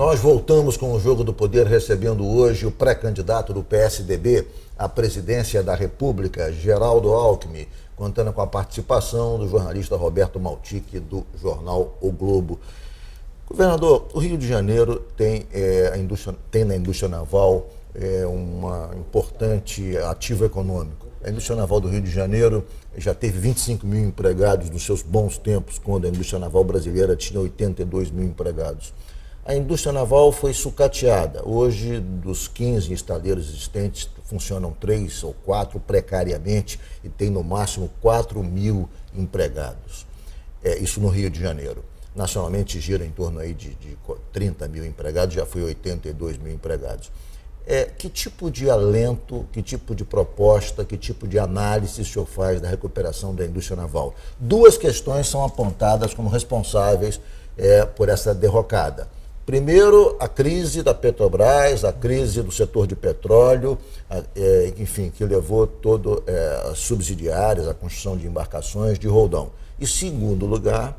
Nós voltamos com o Jogo do Poder, recebendo hoje o pré-candidato do PSDB à presidência da República, Geraldo Alckmin, contando com a participação do jornalista Roberto Maltic, do jornal O Globo. Governador, o Rio de Janeiro tem na indústria naval uma importante ativo econômico. A indústria naval do Rio de Janeiro já teve 25 mil empregados nos seus bons tempos, quando a indústria naval brasileira tinha 82 mil empregados. A indústria naval foi sucateada. Hoje, dos 15 estaleiros existentes, funcionam 3 ou 4 precariamente e tem no máximo 4 mil empregados. Isso no Rio de Janeiro. Nacionalmente gira em torno aí de 30 mil empregados, já foi 82 mil empregados. Que tipo de alento, que tipo de proposta, que tipo de análise o senhor faz da recuperação da indústria naval? 2 questões são apontadas como responsáveis por essa derrocada. Primeiro, a crise da Petrobras, a crise do setor de petróleo, enfim, que levou todo as subsidiárias, a construção de embarcações de roldão. E segundo lugar,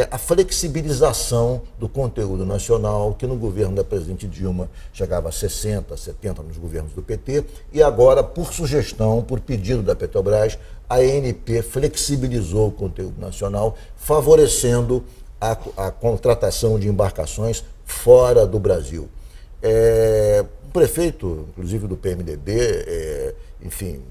a flexibilização do conteúdo nacional, que no governo da presidente Dilma chegava a 60%, 70% nos governos do PT, e agora, por sugestão, por pedido da Petrobras, a ANP flexibilizou o conteúdo nacional, favorecendo a contratação de embarcações fora do Brasil. O prefeito, inclusive do PMDB, enfim,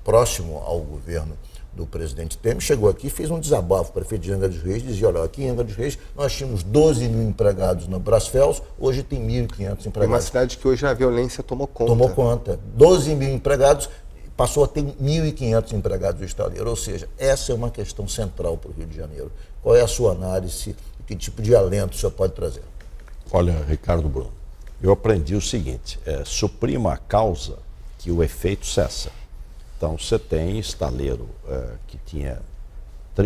próximo ao governo do presidente Temer, chegou aqui e fez um desabafo. O prefeito de Angra dos Reis dizia, olha, aqui em Angra dos Reis nós tínhamos 12 mil empregados na Brasfels, hoje tem 1.500 empregados. É uma cidade que hoje a violência tomou conta. Tomou conta. 12 mil empregados, passou a ter 1.500 empregados do estaleiro. Ou seja, essa é uma questão central para o Rio de Janeiro. Qual é a sua análise? Que tipo de alento o senhor pode trazer? Olha, Ricardo Bruno, eu aprendi o seguinte, suprima a causa que o efeito cessa. Então, você tem estaleiro que tinha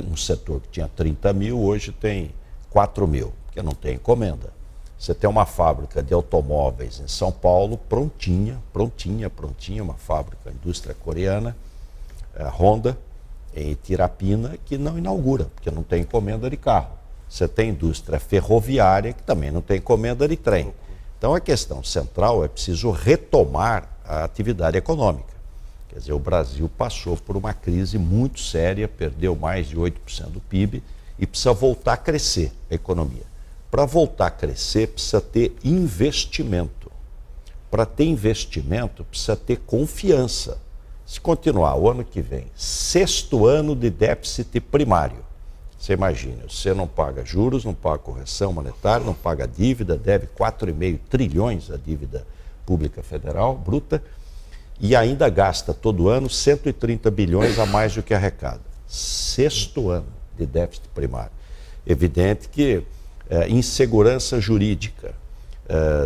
um setor que tinha 30 mil, hoje tem 4 mil, porque não tem encomenda. Você tem uma fábrica de automóveis em São Paulo, prontinha, uma fábrica, indústria coreana, Honda, em Tirapina, que não inaugura, porque não tem encomenda de carro. Você tem indústria ferroviária, que também não tem encomenda de trem. Então, a questão central é preciso retomar a atividade econômica. Quer dizer, o Brasil passou por uma crise muito séria, perdeu mais de 8% do PIB e precisa voltar a crescer a economia. Para voltar a crescer, precisa ter investimento. Para ter investimento, precisa ter confiança. Se continuar o ano que vem, 6º ano de déficit primário, você imagina, você não paga juros, não paga correção monetária, não paga dívida, deve 4,5 trilhões a dívida pública federal, bruta, e ainda gasta todo ano 130 bilhões a mais do que arrecada. 6º ano de déficit primário. Evidente que insegurança jurídica,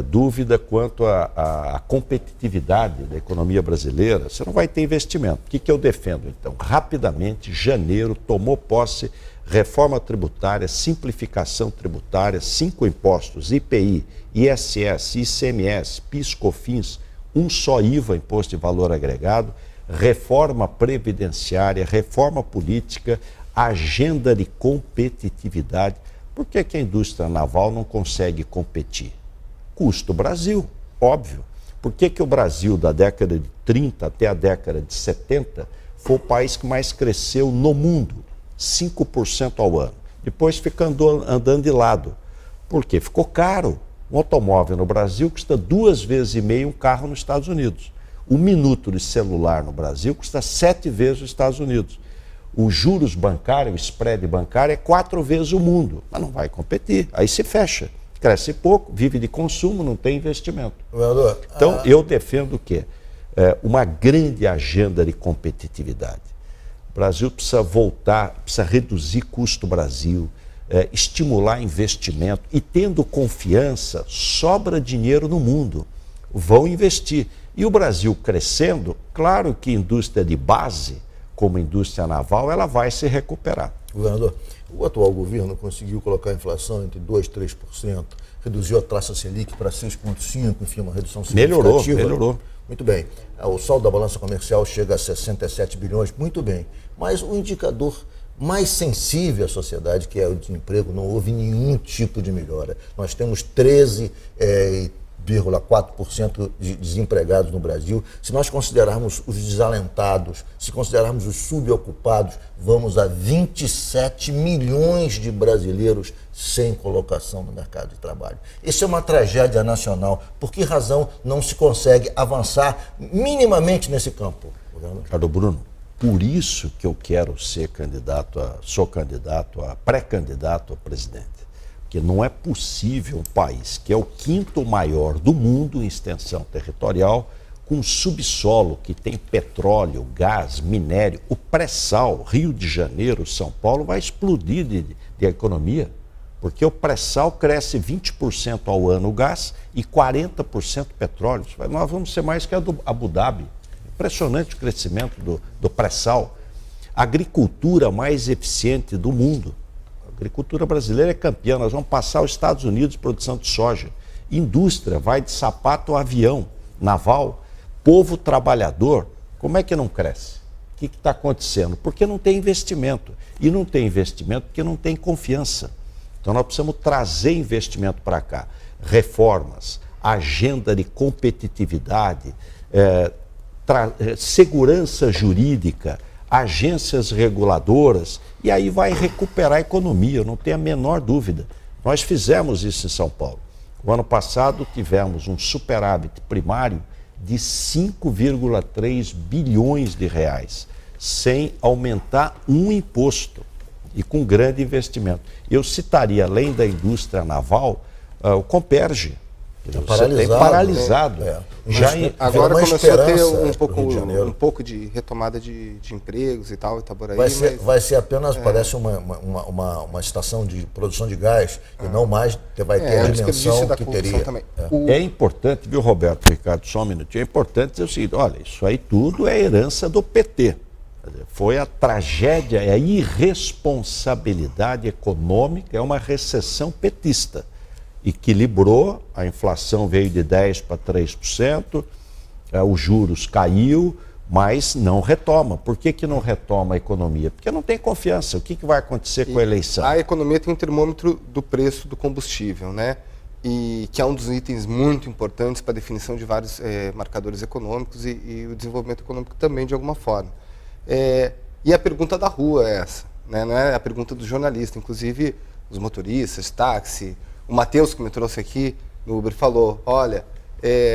dúvida quanto à competitividade da economia brasileira, você não vai ter investimento. O que eu defendo, então? Rapidamente, janeiro, tomou posse, reforma tributária, simplificação tributária, 5 impostos, IPI, ISS, ICMS, PIS, COFINS, um só IVA, Imposto de Valor Agregado, reforma previdenciária, reforma política, agenda de competitividade. Por que a indústria naval não consegue competir? Custo Brasil, óbvio. Por que o Brasil, da década de 30 até a década de 70, foi o país que mais cresceu no mundo? 5% ao ano. Depois fica andando de lado. Por quê? Ficou caro. Um automóvel no Brasil custa 2,5 vezes um carro nos Estados Unidos. Um minuto de celular no Brasil custa 7 vezes os Estados Unidos. Os juros bancários, o spread bancário é 4 vezes o mundo. Mas não vai competir. Aí se fecha. Cresce pouco, vive de consumo, não tem investimento. Então, eu defendo o quê? Uma grande agenda de competitividade. O Brasil precisa voltar, precisa reduzir custo Brasil, estimular investimento e, tendo confiança, sobra dinheiro no mundo. Vão investir. E o Brasil crescendo, claro que indústria de base, como indústria naval, ela vai se recuperar. Governador, o atual governo conseguiu colocar a inflação entre 2% e 3%, reduziu a taxa Selic para 6,5%, enfim, uma redução significativa. Melhorou. Muito bem. O saldo da balança comercial chega a 67 bilhões, muito bem. Mas o indicador mais sensível à sociedade, que é o desemprego, não houve nenhum tipo de melhora. Nós temos 13,4% de desempregados no Brasil. Se nós considerarmos os desalentados, se considerarmos os subocupados, vamos a 27 milhões de brasileiros sem colocação no mercado de trabalho. Isso é uma tragédia nacional. Por que razão não se consegue avançar minimamente nesse campo? Ricardo Bruno, por isso que eu quero sou candidato a pré-candidato a presidente. Porque não é possível um país que é o 5º maior do mundo em extensão territorial, com subsolo que tem petróleo, gás, minério, o pré-sal, Rio de Janeiro, São Paulo, vai explodir de economia, porque o pré-sal cresce 20% ao ano o gás e 40% petróleo. Nós vamos ser mais que a do Abu Dhabi. Impressionante o crescimento do pré-sal. A agricultura mais eficiente do mundo. A agricultura brasileira é campeã. Nós vamos passar os Estados Unidos em produção de soja. Indústria, vai de sapato a avião, naval. Povo trabalhador, como é que não cresce? O que está acontecendo? Porque não tem investimento. E não tem investimento porque não tem confiança. Então nós precisamos trazer investimento para cá. Reformas, agenda de competitividade, segurança jurídica, agências reguladoras, e aí vai recuperar a economia, eu não tenho a menor dúvida. Nós fizemos isso em São Paulo. O ano passado tivemos um superávit primário de 5,3 bilhões de reais, sem aumentar um imposto e com grande investimento. Eu citaria, além da indústria naval, o Comperge. Tem paralisado. Agora começou a ter um pouco de retomada de empregos e tal, Itaboraí. Vai ser apenas, parece uma estação de produção de gás, e não mais vai ter a dimensão que teria. É importante, viu, Roberto, Ricardo, só um minutinho, é importante dizer o seguinte, olha, isso aí tudo é herança do PT. Foi a tragédia, é a irresponsabilidade econômica, é uma recessão petista. Equilibrou, a inflação veio de 10% para 3%, os juros caiu, mas não retoma. Por que não retoma a economia? Porque não tem confiança. O que vai acontecer com a eleição? A economia tem um termômetro do preço do combustível, né? E que é um dos itens muito importantes para a definição de vários marcadores econômicos e o desenvolvimento econômico também, de alguma forma. E a pergunta da rua é essa, né? Não é a pergunta do jornalista, inclusive os motoristas, táxi. O Matheus, que me trouxe aqui no Uber, falou, olha,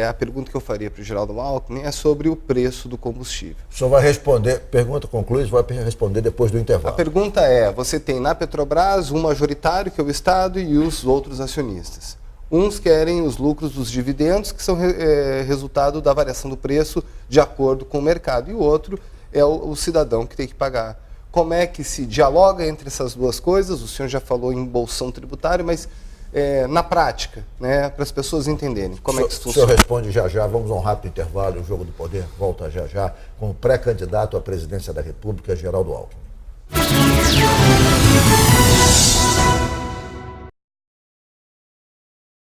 a pergunta que eu faria para o Geraldo Alckmin é sobre o preço do combustível. O senhor vai responder, pergunta conclui, vai responder depois do intervalo. A pergunta é, você tem na Petrobras um majoritário, que é o Estado, e os outros acionistas. Uns querem os lucros dos dividendos, que são resultado da variação do preço de acordo com o mercado, e o outro é o cidadão que tem que pagar. Como é que se dialoga entre essas duas coisas? O senhor já falou em bolsão tributário, mas na prática, né, para as pessoas entenderem como é que isso funciona. O senhor responde já, vamos a um rápido intervalo, o Jogo do Poder volta já, com o pré-candidato à presidência da República, Geraldo Alckmin.